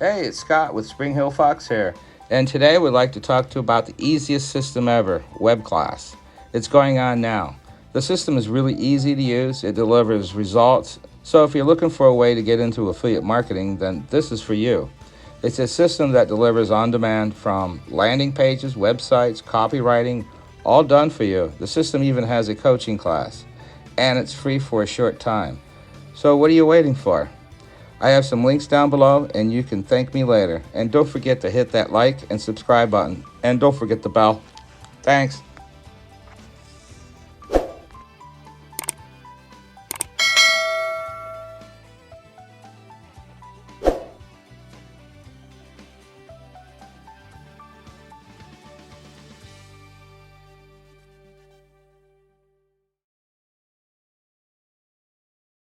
Hey, it's Scott with Spring Hill Fox here, and today we'd like to talk to you about the easiest system ever, web class. It's going on now. The system is really easy to use. It delivers results. So if you're looking for a way to get into affiliate marketing, then this is for you. It's a system that delivers on demand from landing pages, websites, copywriting, all done for you. The system even has a coaching class, and it's free for a short time. So what are you waiting for? I have some links down below, and you can thank me later. And don't forget to hit that like and subscribe button. And don't forget the bell. Thanks.